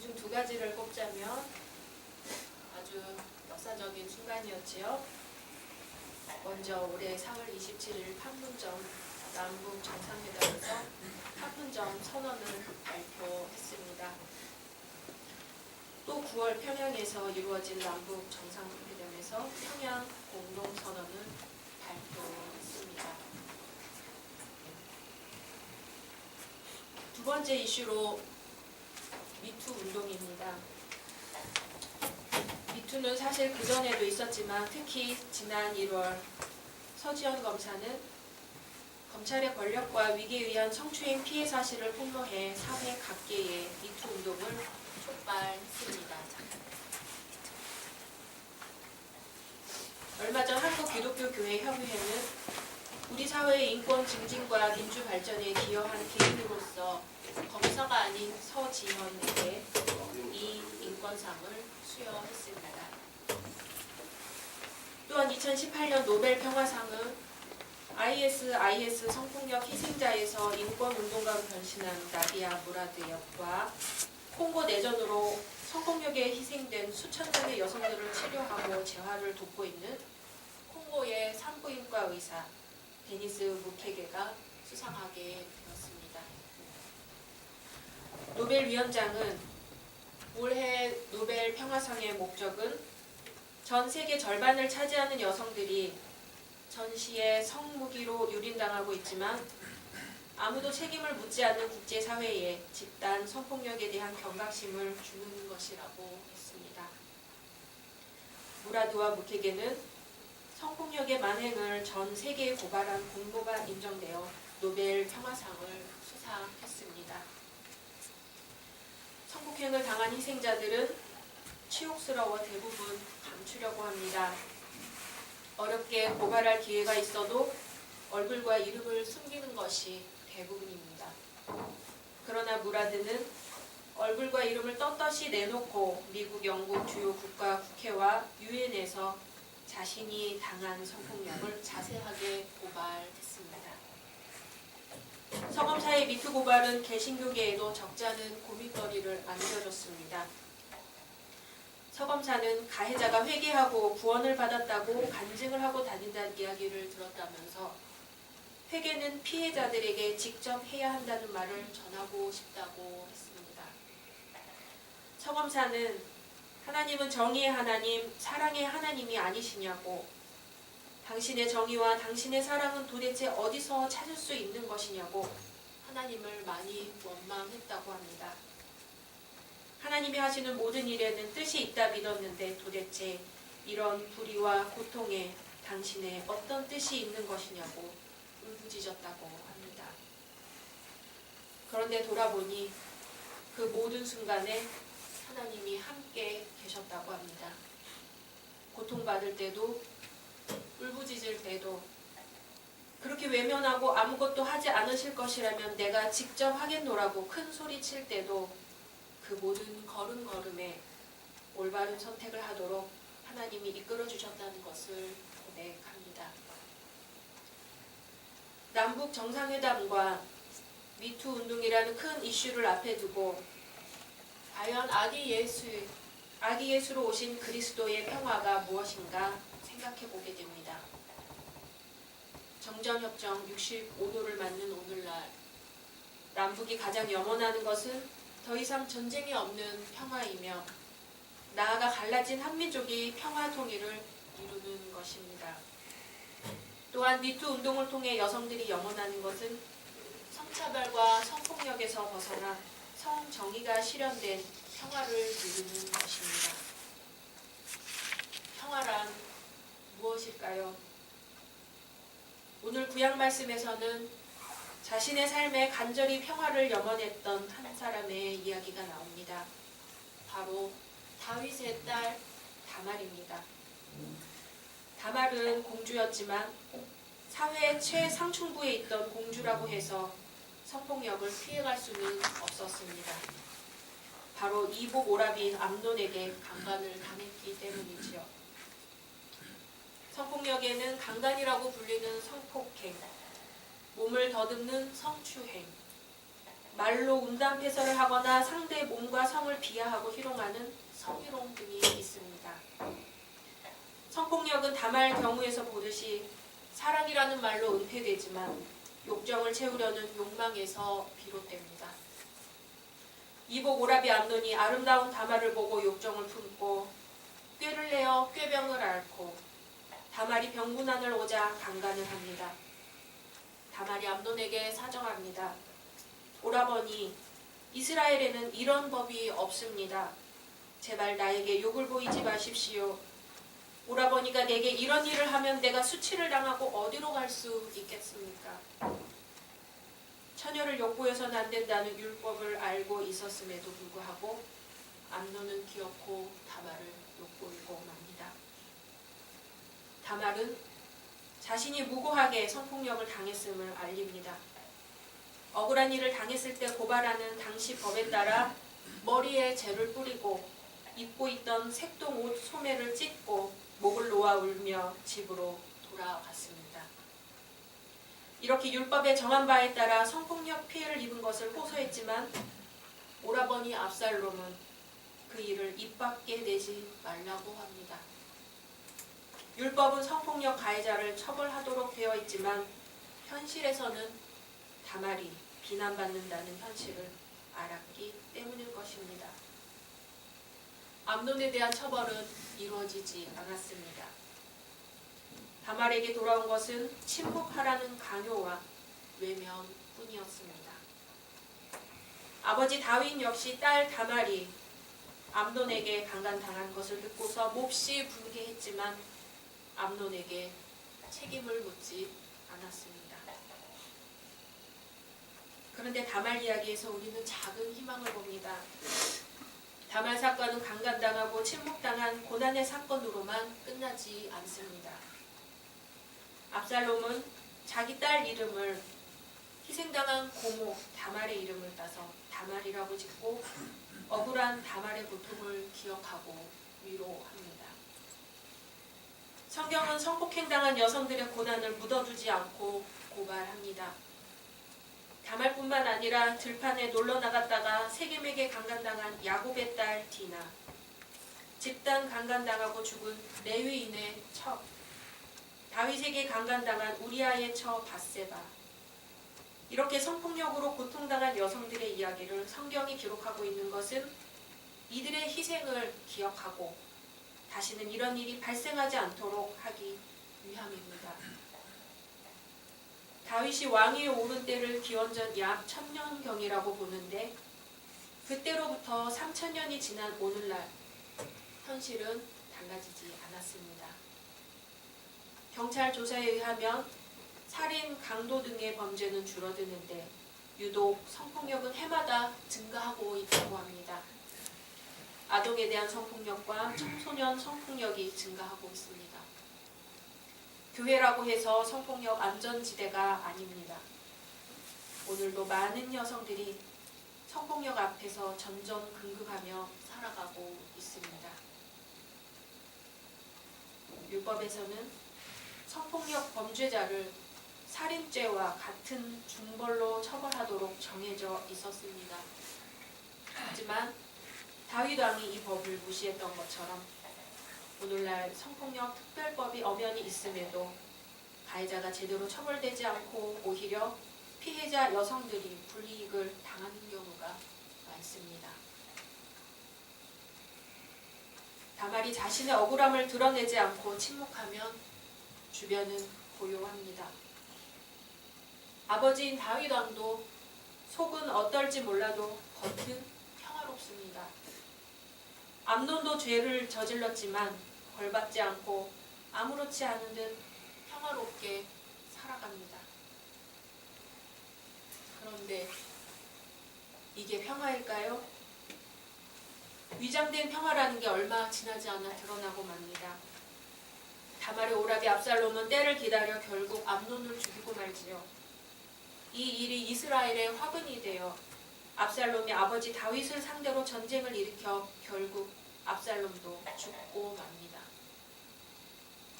중 두 가지를 꼽자면 아주 역사적인 순간이었지요. 먼저 올해 4월 27일 판문점 남북 정상회담에서 판문점 선언을 발표했습니다. 또 9월 평양에서 이루어진 남북 정상회담에서 평양 공동선언을 발표했습니다. 두 번째 이슈로 미투 운동입니다. 미투는 사실 그전에도 있었지만 특히 지난 1월 서지현 검사는 검찰의 권력과 위기에 의한 성추행 피해 사실을 폭로해 사회 각계에 미투 운동을 촉발했습니다. 얼마 전 한국기독교교회협의회는 우리 사회의 인권 증진과 민주 발전에 기여한 개인으로서 검사가 아닌 서지현에게 이 인권상을 수여했습니다. 또한 2018년 노벨 평화상은 IS 성폭력 희생자에서 인권운동가로 변신한 나디아 무라드와 콩고 내전으로 성폭력에 희생된 수천 명의 여성들을 치료하고 재활을 돕고 있는 콩고의 산부인과 의사 데니스 무케게가 수상하게 되었습니다. 노벨 위원장은 올해 노벨 평화상의 목적은 전 세계 절반을 차지하는 여성들이 전시에 성무기로 유린당하고 있지만 아무도 책임을 묻지 않는 국제사회에 집단 성폭력에 대한 경각심을 주는 것이라고 했습니다. 무라드와 무케게는 성폭력의 만행을 전 세계에 고발한 공로가 인정되어 노벨 평화상을 수상했습니다. 성폭행을 당한 희생자들은 치욕스러워 대부분 감추려고 합니다. 어렵게 고발할 기회가 있어도 얼굴과 이름을 숨기는 것이 대부분입니다. 그러나 무라드는 얼굴과 이름을 떳떳이 내놓고 미국, 영국 주요 국가 국회와 유엔에서 자신이 당한 성폭력을 자세하게 고발했습니다. 서검사의 미투 고발은 개신교계에도 적지 않은 고민거리를 안겨줬습니다. 서검사는 가해자가 회개하고 구원을 받았다고 간증을 하고 다닌다는 이야기를 들었다면서 회개는 피해자들에게 직접 해야 한다는 말을 전하고 싶다고 했습니다. 서검사는 하나님은 정의의 하나님, 사랑의 하나님이 아니시냐고, 당신의 정의와 당신의 사랑은 도대체 어디서 찾을 수 있는 것이냐고 하나님을 많이 원망했다고 합니다. 하나님이 하시는 모든 일에는 뜻이 있다 믿었는데 도대체 이런 불의와 고통에 당신의 어떤 뜻이 있는 것이냐고 울부짖었다고 합니다. 그런데 돌아보니 그 모든 순간에 하나님이 함께 계셨다고 합니다. 고통받을 때도 울부짖을 때도 그렇게 외면하고 아무것도 하지 않으실 것이라면 내가 직접 하겠노라고 큰 소리 칠 때도 그 모든 걸음걸음에 올바른 선택을 하도록 하나님이 이끌어 주셨다는 것을 고백합니다. 남북 정상회담과 미투 운동이라는 큰 이슈를 앞에 두고 과연 아기 예수로 오신 그리스도의 평화가 무엇인가 생각해 보게 됩니다. 정전협정 65도를 맞는 오늘날 남북이 가장 염원하는 것은 더 이상 전쟁이 없는 평화이며 나아가 갈라진 한민족이 평화 통일을 이루는 것입니다. 또한 미투 운동을 통해 여성들이 염원하는 것은 성차별과 성폭력에서 벗어나 성정의가 실현된 평화를 이루는 것입니다. 평화란 무엇일까요? 오늘 구약 말씀에서는 자신의 삶에 간절히 평화를 염원했던 한 사람의 이야기가 나옵니다. 바로 다윗의 딸 다말입니다. 다말은 공주였지만 사회의 최상층부에 있던 공주라고 해서 성폭력을 피해갈 수는 없었습니다. 바로 이복 오라비인 암논에게 강간을 당했기 때문이지요. 성폭력에는 강간이라고 불리는 성폭행, 몸을 더듬는 성추행, 말로 음담패설을 하거나 상대의 몸과 성을 비하하고 희롱하는 성희롱 등이 있습니다. 성폭력은 다말 경우에서 보듯이 사랑이라는 말로 은폐되지만 욕정을 채우려는 욕망에서 비롯됩니다. 이복 오라비 암논이 아름다운 다말을 보고 욕정을 품고 꾀를 내어 꾀병을 앓고 다말이 병문안을 오자 강간을 합니다. 다말이 암논에게 사정합니다. 오라버니, 이스라엘에는 이런 법이 없습니다. 제발 나에게 욕을 보이지 마십시오. 오라버니가 내게 이런 일을 하면 내가 수치를 당하고 어디로 갈 수 있겠습니까? 처녀를 욕보여서는 안 된다는 율법을 알고 있었음에도 불구하고 암논은 기어코 다말을 욕보이고 맙니다. 다말은 자신이 무고하게 성폭력을 당했음을 알립니다. 억울한 일을 당했을 때 고발하는 당시 법에 따라 머리에 재를 뿌리고 입고 있던 색동 옷 소매를 찢고 목을 놓아 울며 집으로 돌아갔습니다. 이렇게 율법에 정한 바에 따라 성폭력 피해를 입은 것을 호소했지만 오라버니 압살롬은 그 일을 입 밖에 내지 말라고 합니다. 율법은 성폭력 가해자를 처벌하도록 되어 있지만 현실에서는 다말이 비난받는다는 현실을 알았기 때문일 것입니다. 암논에 대한 처벌은 이루어지지 않았습니다. 다말에게 돌아온 것은 침묵하라는 강요와 외면뿐이었습니다. 아버지 다윗 역시 딸 다말이 암논에게 강간당한 것을 듣고서 몹시 분개했지만 암논에게 책임을 묻지 않았습니다. 그런데 다말 이야기에서 우리는 작은 희망을 봅니다. 다말 사건은 강간당하고 침묵당한 고난의 사건으로만 끝나지 않습니다. 압살롬은 자기 딸 이름을 희생당한 고모 다말의 이름을 따서 다말이라고 짓고 억울한 다말의 고통을 기억하고 위로합니다. 성경은 성폭행당한 여성들의 고난을 묻어두지 않고 고발합니다. 다말뿐만 아니라 들판에 놀러 나갔다가 세겜에게 강간당한 야곱의 딸 디나, 집단 강간당하고 죽은 레위인의 첩, 다윗에게 강간당한 우리아의 처 밧세바, 이렇게 성폭력으로 고통당한 여성들의 이야기를 성경이 기록하고 있는 것은 이들의 희생을 기억하고 다시는 이런 일이 발생하지 않도록 하기 위함입니다. 다윗이 왕위에 오른 때를 기원전 약 1000년경이라고 보는데 그때로부터 3000년이 지난 오늘날 현실은 달라지지 않았습니다. 경찰 조사에 의하면 살인, 강도 등의 범죄는 줄어드는데 유독 성폭력은 해마다 증가하고 있다고 합니다. 아동에 대한 성폭력과 청소년 성폭력이 증가하고 있습니다. 교회라고 해서 성폭력 안전지대가 아닙니다. 오늘도 많은 여성들이 성폭력 앞에서 전전긍긍하며 살아가고 있습니다. 율법에서는 성폭력 범죄자를 살인죄와 같은 중벌로 처벌하도록 정해져 있었습니다. 하지만 다윗 왕이 이 법을 무시했던 것처럼 오늘날 성폭력 특별법이 엄연히 있음에도 가해자가 제대로 처벌되지 않고 오히려 피해자 여성들이 불이익을 당하는 경우가 많습니다. 다말이 자신의 억울함을 드러내지 않고 침묵하면 주변은 고요합니다. 아버지인 다윗 왕도 속은 어떨지 몰라도 겉은 평화롭습니다. 암논도 죄를 저질렀지만 벌받지 않고 아무렇지 않은 듯 평화롭게 살아갑니다. 그런데 이게 평화일까요? 위장된 평화라는 게 얼마 지나지 않아 드러나고 맙니다. 다말의 오라비 압살롬은 때를 기다려 결국 암논을 죽이고 말지요. 이 일이 이스라엘의 화근이 되어 압살롬이 아버지 다윗을 상대로 전쟁을 일으켜 결국 압살롬도 죽고 맙니다.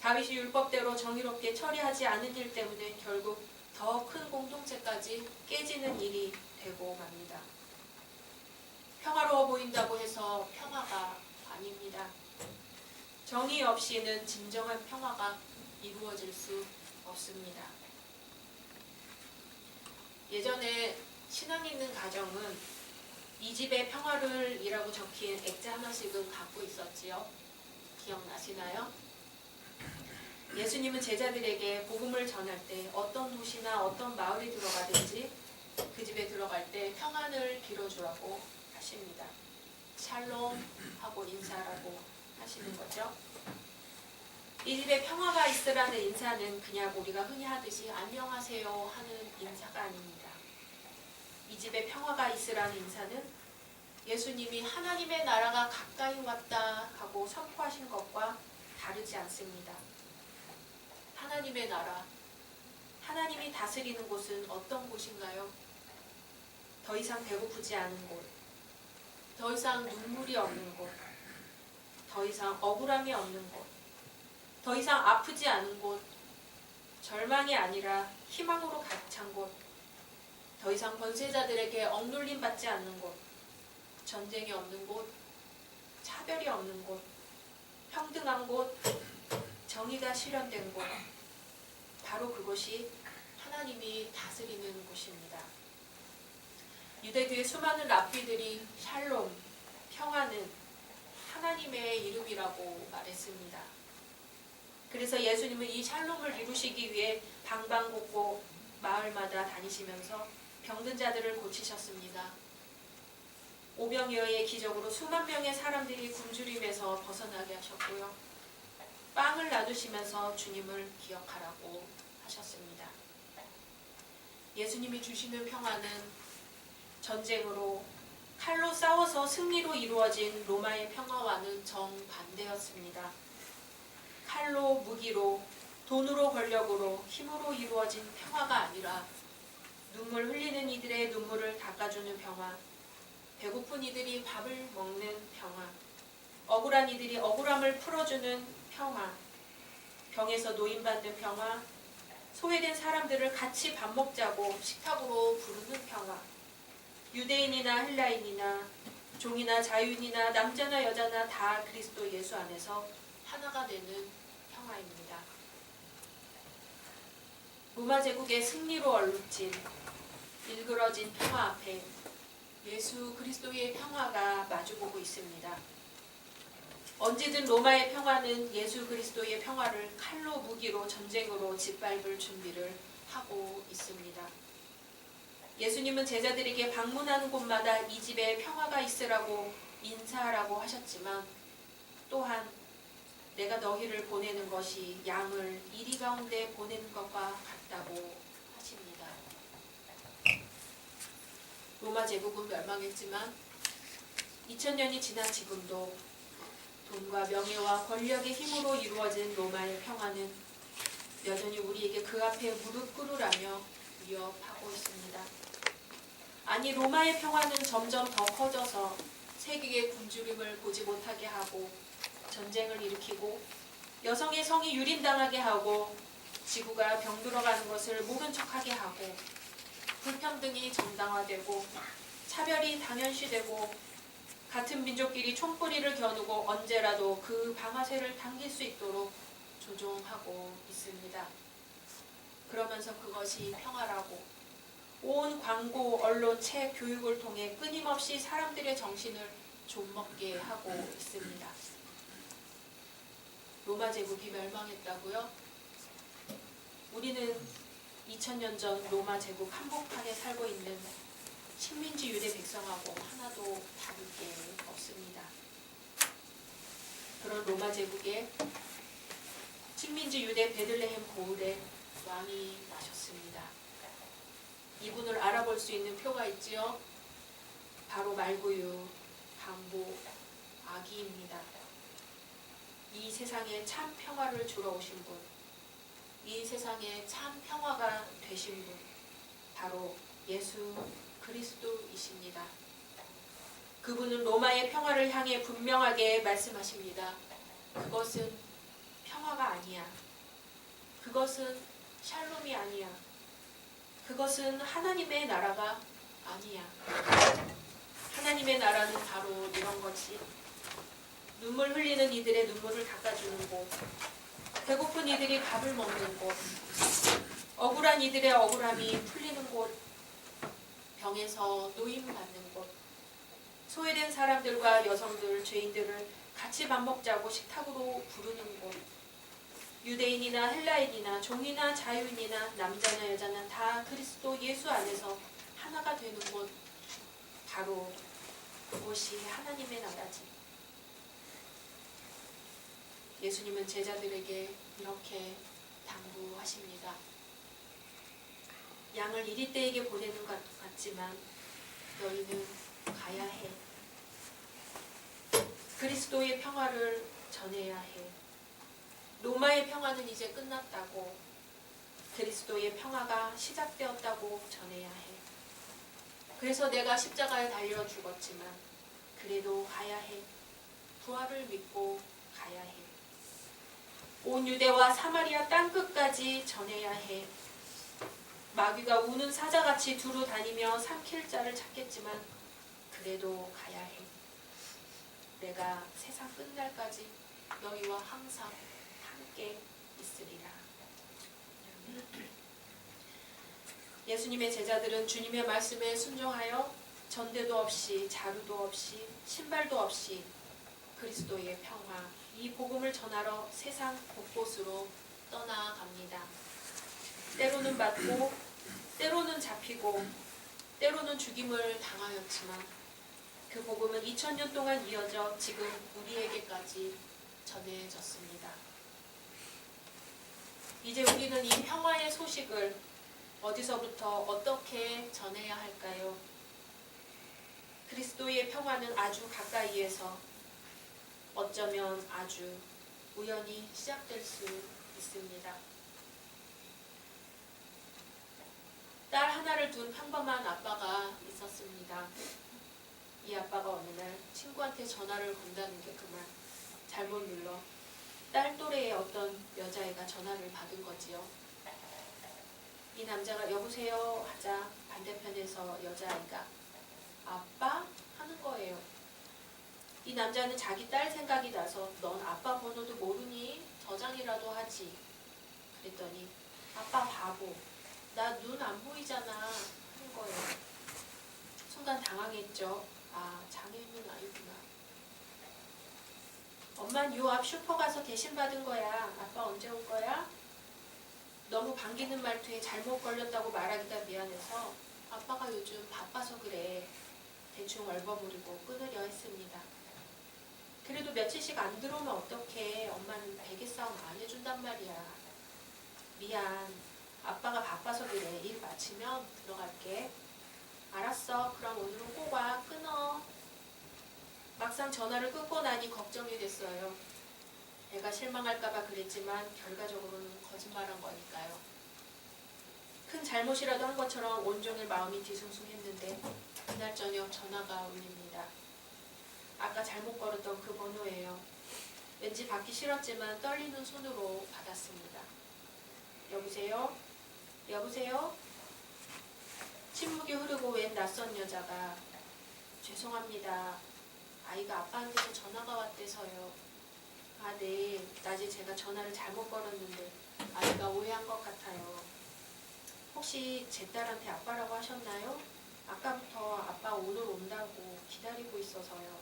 다윗이 율법대로 정의롭게 처리하지 않은 일 때문에 결국 더 큰 공동체까지 깨지는 일이 되고 맙니다. 평화로워 보인다고 해서 평화가 아닙니다. 정의 없이는 진정한 평화가 이루어질 수 없습니다. 예전에 신앙 있는 가정은 이 집의 평화를 이라고 적힌 액자 하나씩은 갖고 있었지요. 기억나시나요? 예수님은 제자들에게 복음을 전할 때 어떤 도시나 어떤 마을에 들어가든지 그 집에 들어갈 때 평안을 빌어주라고 하십니다. 샬롬 하고 인사라고 하시는 거죠. 이 집에 평화가 있으라는 인사는 그냥 우리가 흔히 하듯이 안녕하세요 하는 인사가 아닙니다. 이 집에 평화가 있으라는 인사는 예수님이 하나님의 나라가 가까이 왔다 하고 선포하신 것과 다르지 않습니다. 하나님의 나라, 하나님이 다스리는 곳은 어떤 곳인가요? 더 이상 배고프지 않은 곳, 더 이상 눈물이 없는 곳, 더 이상 억울함이 없는 곳, 더 이상 아프지 않은 곳, 절망이 아니라 희망으로 가득 찬 곳, 더 이상 권세자들에게 억눌림 받지 않는 곳, 전쟁이 없는 곳, 차별이 없는 곳, 평등한 곳, 정의가 실현된 곳, 바로 그것이 하나님이 다스리는 곳입니다. 유대교의 수많은 랍비들이 샬롬, 평화는 하나님의 이름이라고 말했습니다. 그래서 예수님은 이 샬롬을 이루시기 위해 방방곡곡 마을마다 다니시면서 병든 자들을 고치셨습니다. 오병이어의 기적으로 수만 명의 사람들이 굶주림에서 벗어나게 하셨고요. 빵을 나누시면서 주님을 기억하라고 하셨습니다. 예수님이 주시는 평화는 전쟁으로 칼로 싸워서 승리로 이루어진 로마의 평화와는 정반대였습니다. 칼로, 무기로, 돈으로, 권력으로, 힘으로 이루어진 평화가 아니라 눈물 흘리는 이들의 눈물을 닦아주는 평화, 배고픈 이들이 밥을 먹는 평화, 억울한 이들이 억울함을 풀어주는 평화, 병에서 노인받는 평화, 소외된 사람들을 같이 밥 먹자고 식탁으로 부르는 평화, 유대인이나 헬라인이나 종이나 자유인이나 남자나 여자나 다 그리스도 예수 안에서 하나가 되는 평화입니다. 로마 제국의 승리로 얼룩진 일그러진 평화 앞에 예수 그리스도의 평화가 마주보고 있습니다. 언제든 로마의 평화는 예수 그리스도의 평화를 칼로 무기로 전쟁으로 짓밟을 준비를 하고 있습니다. 예수님은 제자들에게 방문하는 곳마다 이 집에 평화가 있으라고 인사하라고 하셨지만 또한 내가 너희를 보내는 것이 양을 이리 가운데 보내는 것과 같다고 하십니다. 로마 제국은 멸망했지만 2000년이 지난 지금도 돈과 명예와 권력의 힘으로 이루어진 로마의 평화는 여전히 우리에게 그 앞에 무릎 꿇으라며 위협하고 있습니다. 아니, 로마의 평화는 점점 더 커져서 세계의 굶주림을 보지 못하게 하고 전쟁을 일으키고 여성의 성이 유린당하게 하고 지구가 병들어가는 것을 모른 척하게 하고 불평등이 정당화되고 차별이 당연시되고 같은 민족끼리 총뿌리를 겨누고 언제라도 그 방아쇠를 당길 수 있도록 조종하고 있습니다. 그러면서 그것이 평화라고 온 광고, 언론, 책, 교육을 통해 끊임없이 사람들의 정신을 좀먹게 하고 있습니다. 로마 제국이 멸망했다고요? 우리는 2000년 전 로마 제국 한복판에 살고 있는 식민지 유대 백성하고 하나도 다를 게 없습니다. 그런 로마 제국에 식민지 유대 베들레헴 고을에 왕이 나셨습니다. 이분을 알아볼 수 있는 표가 있지요. 바로 말구유, 강보, 아기입니다. 이 세상에 참 평화를 주러 오신 분, 이 세상에 참 평화가 되신 분, 바로 예수 그리스도이십니다. 그분은 로마의 평화를 향해 분명하게 말씀하십니다. 그것은 평화가 아니야. 그것은 샬롬이 아니야. 그것은 하나님의 나라가 아니야. 하나님의 나라는 바로 이런 거지. 눈물 흘리는 이들의 눈물을 닦아주는 곳, 배고픈 이들이 밥을 먹는 곳, 억울한 이들의 억울함이 풀리는 곳, 병에서 노임받는 곳, 소외된 사람들과 여성들, 죄인들을 같이 밥 먹자고 식탁으로 부르는 곳, 유대인이나 헬라인이나 종이나 자유인이나 남자나 여자나 다 그리스도 예수 안에서 하나가 되는 곳, 바로 그곳이 하나님의 나라지. 예수님은 제자들에게 이렇게 당부하십니다. 양을 이리떼에게 보내는 것 같지만 너희는 가야 해. 그리스도의 평화를 전해야 해. 로마의 평화는 이제 끝났다고, 그리스도의 평화가 시작되었다고 전해야 해. 그래서 내가 십자가에 달려 죽었지만 그래도 가야 해. 부활을 믿고 가야 해. 온 유대와 사마리아 땅끝까지 전해야 해. 마귀가 우는 사자같이 두루 다니며 삼킬 자를 찾겠지만 그래도 가야 해. 내가 세상 끝날까지 너희와 항상 함께 있으리라. 예수님의 제자들은 주님의 말씀에 순종하여 전대도 없이 자루도 없이 신발도 없이 그리스도의 평화, 이 복음을 전하러 세상 곳곳으로 떠나갑니다. 때로는 맞고 때로는 잡히고 때로는 죽임을 당하였지만 그 복음은 2000년 동안 이어져 지금 우리에게까지 전해졌습니다. 이제 우리는 이 평화의 소식을 어디서부터 어떻게 전해야 할까요? 그리스도의 평화는 아주 가까이에서 어쩌면 아주 우연히 시작될 수 있습니다. 딸 하나를 둔 평범한 아빠가 있었습니다. 이 아빠가 어느 날 친구한테 전화를 건다는 게 그만 잘못 눌러 딸 또래의 어떤 여자애가 전화를 받은 거지요. 이 남자가 여보세요 하자 반대편에서 여자아이가 아빠? 하는 거예요. 이 남자는 자기 딸 생각이 나서 넌 아빠 번호도 모르니? 저장이라도 하지. 그랬더니 아빠 바보. 나 눈 안 보이잖아 하는 거예요. 순간 당황했죠. 아, 장애인은 아니구나. 엄만 요 앞 슈퍼 가서 대신 받은 거야. 아빠 언제 올 거야? 너무 반기는 말투에 잘못 걸렸다고 말하기가 미안해서 아빠가 요즘 바빠서 그래. 대충 얼버무리고 끊으려 했습니다. 그래도 며칠씩 안 들어오면 어떡해. 엄마는 베개 싸움 안 해준단 말이야. 미안. 아빠가 바빠서 그래. 일 마치면 들어갈게. 알았어. 그럼 오늘은 꼭 와. 끊어. 막상 전화를 끊고 나니 걱정이 됐어요. 애가 실망할까봐 그랬지만 결과적으로는 거짓말한 거니까요. 큰 잘못이라도 한 것처럼 온종일 마음이 뒤숭숭했는데 그날 저녁 전화가 울립니다. 아까 잘못 걸었던 그 번호예요. 왠지 받기 싫었지만 떨리는 손으로 받았습니다. 여보세요? 여보세요? 침묵이 흐르고 웬 낯선 여자가 죄송합니다. 아이가 아빠한테서 전화가 왔대서요. 아, 네. 낮에 제가 전화를 잘못 걸었는데 아이가 오해한 것 같아요. 혹시 제 딸한테 아빠라고 하셨나요? 아까부터 아빠 오늘 온다고 기다리고 있어서요.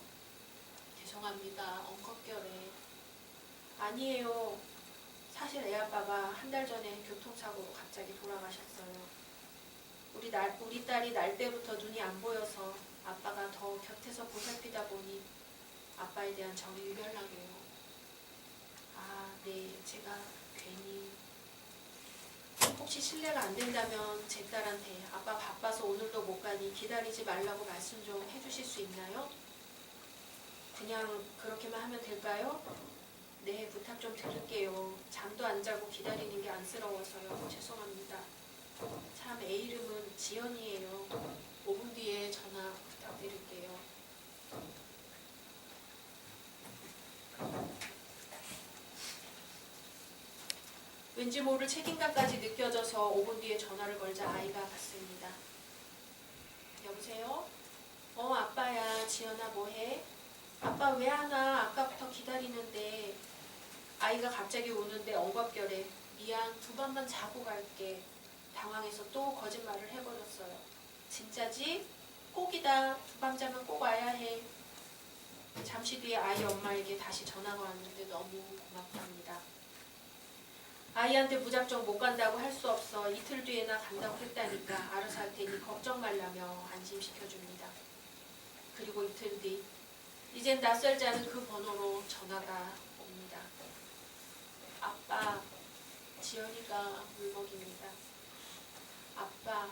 죄송합니다. 엉컥결에. 아니에요. 사실 애 아빠가 한 달 전에 교통사고로 갑자기 돌아가셨어요. 우리 딸이 날 때부터 눈이 안 보여서 아빠가 더 곁에서 보살피다 보니 아빠에 대한 정이 유별나게요. 아, 네. 제가 괜히. 혹시 실례가 안 된다면 제 딸한테 아빠 바빠서 오늘도 못 가니 기다리지 말라고 말씀 좀 해주실 수 있나요? 그냥 그렇게만 하면 될까요? 네, 부탁 좀 드릴게요. 잠도 안 자고 기다리는 게 안쓰러워서요. 죄송합니다. 참, 애 이름은 지연이에요. 5분 뒤에 전화 부탁드릴게요. 왠지 모를 책임감까지 느껴져서 5분 뒤에 전화를 걸자 아이가 받습니다. 여보세요? 아빠야. 지연아 뭐해? 아빠 왜 안 와? 아까부터 기다리는데. 아이가 갑자기 오는데 엉겁결에 미안, 2밤만 자고 갈게. 당황해서 또 거짓말을 해버렸어요. 진짜지? 꼭이다. 2밤 자면 꼭 와야 해. 잠시 뒤에 아이 엄마에게 다시 전화가 왔는데 너무 고맙답니다. 아이한테 무작정 못 간다고 할 수 없어. 이틀 뒤에나 간다고 했다니까 알아서 할 테니 걱정 말라며 안심시켜줍니다. 그리고 이틀 뒤 이젠 낯설지 않은 그 번호로 전화가 옵니다. 아빠, 지연이가 울먹입니다. 아빠,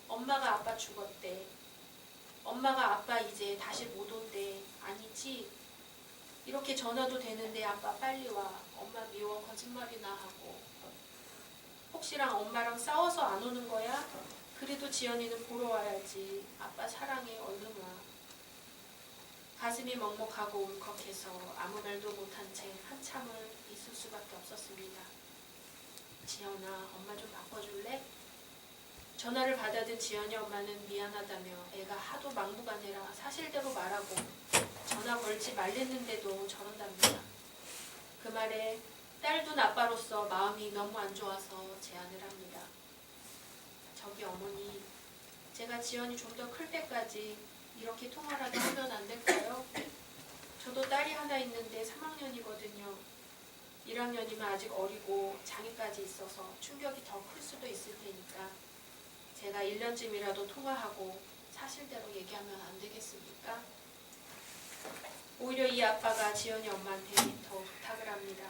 엄마가 아빠 죽었대. 엄마가 아빠 이제 다시 못 온대. 아니지? 이렇게 전화도 되는데 아빠 빨리 와. 엄마 미워. 거짓말이나 하고. 혹시랑 엄마랑 싸워서 안 오는 거야? 그래도 지연이는 보러 와야지. 아빠 사랑해. 얼른 와. 가슴이 먹먹하고 울컥해서 아무 말도 못한 채 한참을 있을 수밖에 없었습니다. 지연아, 엄마 좀 바꿔줄래? 전화를 받아든 지연이 엄마는 미안하다며 애가 하도 막무가내라 사실대로 말하고 전화 걸지 말랬는데도 저런답니다. 그 말에 딸둔 아빠로서 마음이 너무 안 좋아서 제안을 합니다. 저기 어머니, 제가 지연이 좀 더 클 때까지 이렇게 통화라도 하면 안 될까요? 저도 딸이 하나 있는데 3학년이거든요. 1학년이면 아직 어리고 장애까지 있어서 충격이 더 클 수도 있을 테니까 제가 1년쯤이라도 통화하고 사실대로 얘기하면 안 되겠습니까? 오히려 이 아빠가 지연이 엄마한테 더 부탁을 합니다.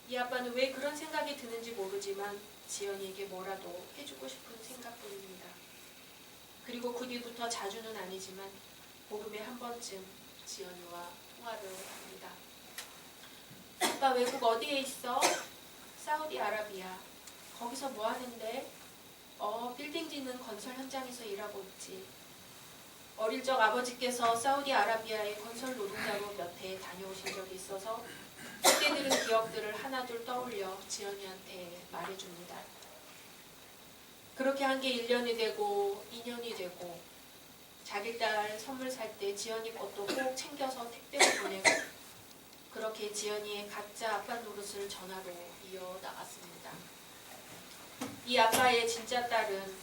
이 아빠는 왜 그런 생각이 드는지 모르지만 지연이에게 뭐라도 해주고 싶은 생각뿐입니다. 그리고 그 뒤부터 자주는 아니지만 보름에 한 번쯤 지연이와 통화를 합니다. 아빠 외국 어디에 있어? 사우디아라비아. 거기서 뭐 하는데? 빌딩 짓는 건설 현장에서 일하고 있지. 어릴 적 아버지께서 사우디아라비아의 건설 노동자로 몇 해 다녀오신 적이 있어서 그때 들은 기억들을 하나둘 떠올려 지연이한테 말해줍니다. 그렇게 한 게 1년이 되고 2년이 되고 자기 딸 선물 살 때 지연이 것도 꼭 챙겨서 택배로 보내고 그렇게 지연이의 가짜 아빠 노릇을 전화로 이어나갔습니다. 이 아빠의 진짜 딸은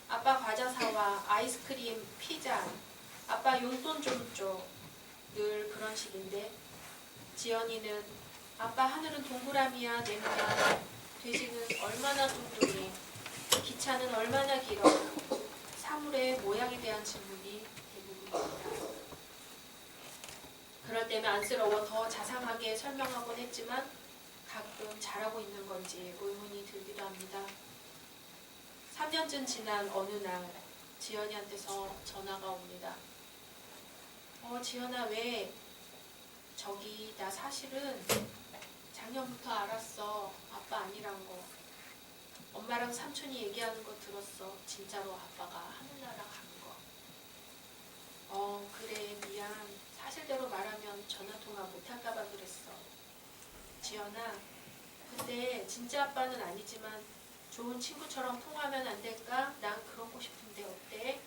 아빠 과자 사와, 아이스크림, 피자, 아빠 용돈 좀 줘. 늘 그런 식인데 지연이는 아빠 하늘은 동그라미야 네모야, 돼지는 얼마나 뚱뚱해, 기차는 얼마나 길어, 사물의 모양에 대한 질문이 대부분입니다. 그럴 때면 안쓰러워 더 자상하게 설명하곤 했지만 가끔 잘하고 있는 건지 의문이 들기도 합니다. 3년쯤 지난 어느 날 지연이한테서 전화가 옵니다. 지연아 왜? 저기 나 사실은 작년부터 알았어. 아빠 아니란 거. 엄마랑 삼촌이 얘기하는 거 들었어. 진짜로 아빠가 하늘나라 가는 거. 그래 미안. 사실대로 말하면 전화통화 못할까봐 그랬어. 지연아, 근데 진짜 아빠는 아니지만 좋은 친구처럼 통화하면 안 될까? 난 그러고 싶은데 어때?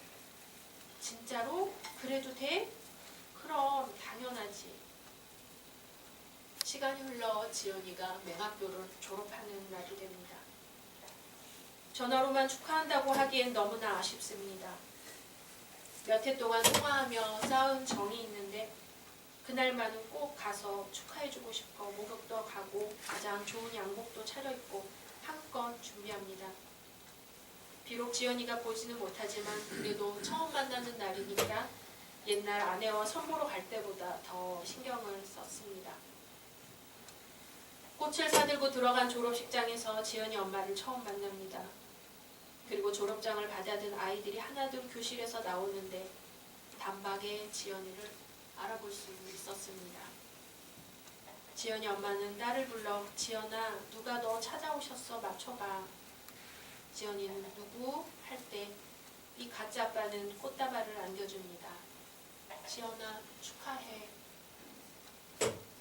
진짜로? 그래도 돼? 그럼 당연하지. 시간이 흘러 지연이가 맹학교를 졸업하는 날이 됩니다. 전화로만 축하한다고 하기엔 너무나 아쉽습니다. 몇 해 동안 통화하며 쌓은 정이 있는데 그날만은 꼭 가서 축하해주고 싶어 목욕도 가고 가장 좋은 양복도 차려입고 한껏 준비합니다. 비록 지연이가 보지는 못하지만 그래도 처음 만나는 날이니까 옛날 아내와 선보러 갈 때보다 더 신경을 썼습니다. 꽃을 사들고 들어간 졸업식장에서 지연이 엄마를 처음 만납니다. 그리고 졸업장을 받아든 아이들이 하나둘 교실에서 나오는데 단박에 지연이를 알아볼 수 있었습니다. 지연이 엄마는 딸을 불러 지연아 누가 너 찾아오셨어 맞춰봐. 지연이는 누구? 할 때 이 가짜 아빠는 꽃다발을 안겨줍니다. 지연아 축하해.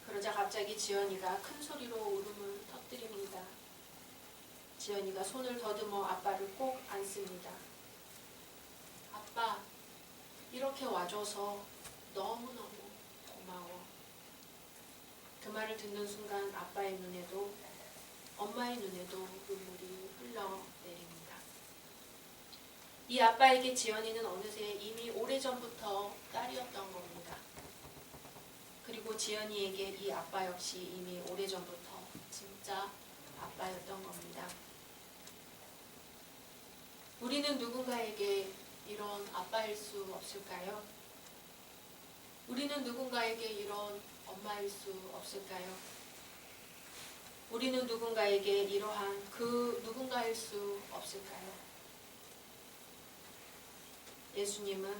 그러자 갑자기 지연이가 큰 소리로 울음을 터뜨립니다. 지연이가 손을 더듬어 아빠를 꼭 안습니다. 아빠 이렇게 와줘서 너무너무 고마워. 그 말을 듣는 순간 아빠의 눈에도 엄마의 눈에도 눈물이 흘러내립니다. 이 아빠에게 지연이는 어느새 이미 오래전부터 딸이었던 겁니다. 그리고 지연이에게 이 아빠 역시 이미 오래전부터 진짜 아빠였던 겁니다. 우리는 누군가에게 이런 아빠일 수 없을까요? 우리는 누군가에게 이런 엄마일 수 없을까요? 우리는 누군가에게 이러한 그 누군가일 수 없을까요? 예수님은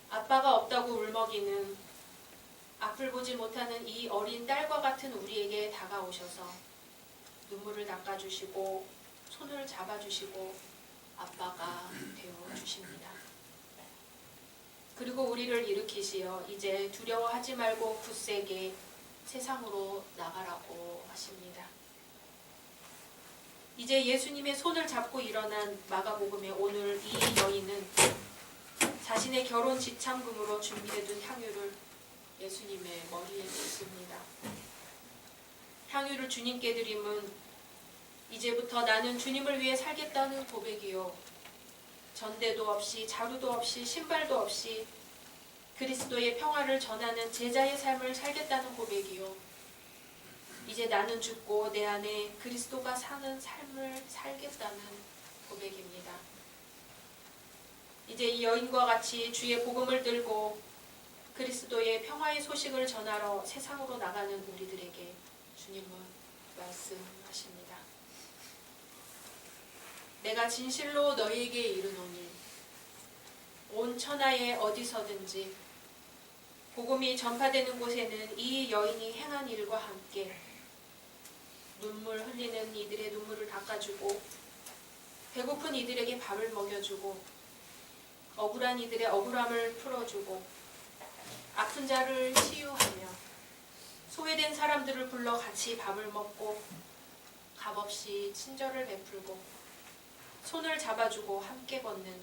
아빠가 없다고 울먹이는 앞을 보지 못하는 이 어린 딸과 같은 우리에게 다가오셔서 눈물을 닦아주시고 손을 잡아주시고 아빠가 되어주십니다. 그리고 우리를 일으키시어 이제 두려워하지 말고 굳세게 세상으로 나가라고 하십니다. 이제 예수님의 손을 잡고 일어난 마가복음의 오늘 이 여인은 자신의 결혼 지참금으로 준비해둔 향유를 예수님의 머리에 붓습니다. 향유를 주님께 드림은 이제부터 나는 주님을 위해 살겠다는 고백이요, 전대도 없이 자루도 없이 신발도 없이 그리스도의 평화를 전하는 제자의 삶을 살겠다는 고백이요, 이제 나는 죽고 내 안에 그리스도가 사는 삶을 살겠다는 고백입니다. 이제 이 여인과 같이 주의 복음을 들고 그리스도의 평화의 소식을 전하러 세상으로 나가는 우리들에게 주님은 말씀하십니다. 내가 진실로 너희에게 이르노니 온 천하에 어디서든지 복음이 전파되는 곳에는 이 여인이 행한 일과 함께 눈물 흘리는 이들의 눈물을 닦아주고 배고픈 이들에게 밥을 먹여주고 억울한 이들의 억울함을 풀어주고 아픈 자를 치유하며 소외된 사람들을 불러 같이 밥을 먹고 값없이 친절을 베풀고 손을 잡아주고 함께 걷는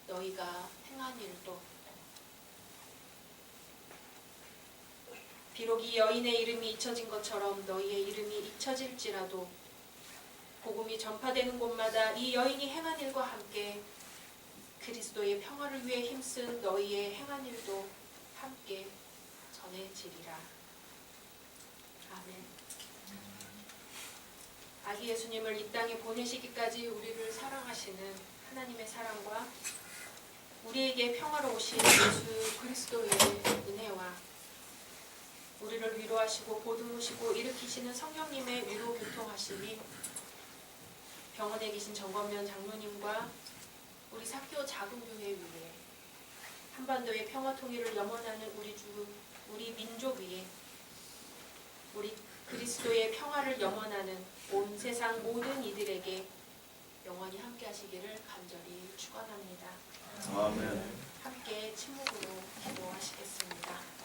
너희가 행한 일도, 비록 이 여인의 이름이 잊혀진 것처럼 너희의 이름이 잊혀질지라도 복음이 전파되는 곳마다 이 여인이 행한 일과 함께 그리스도의 평화를 위해 힘쓴 너희의 행한 일도 함께 전해지리라. 아멘. 아기 예수님을 이 땅에 보내시기까지 우리를 사랑하시는 하나님의 사랑과 우리에게 평화로 오신 예수 그리스도의 은혜와 우리를 위로하시고 보듬으시고 일으키시는 성령님의 위로 교통하심이 병원에 계신 정건면 장로님과 우리 사교 작은 교회 위에 한반도의 평화 통일을 염원하는 우리 민족 위에 우리 그리스도의 평화를 염원하는 온 세상 모든 이들에게 영원히 함께 하시기를 간절히 축원합니다. 아멘. 함께 침묵으로 기도하시겠습니다.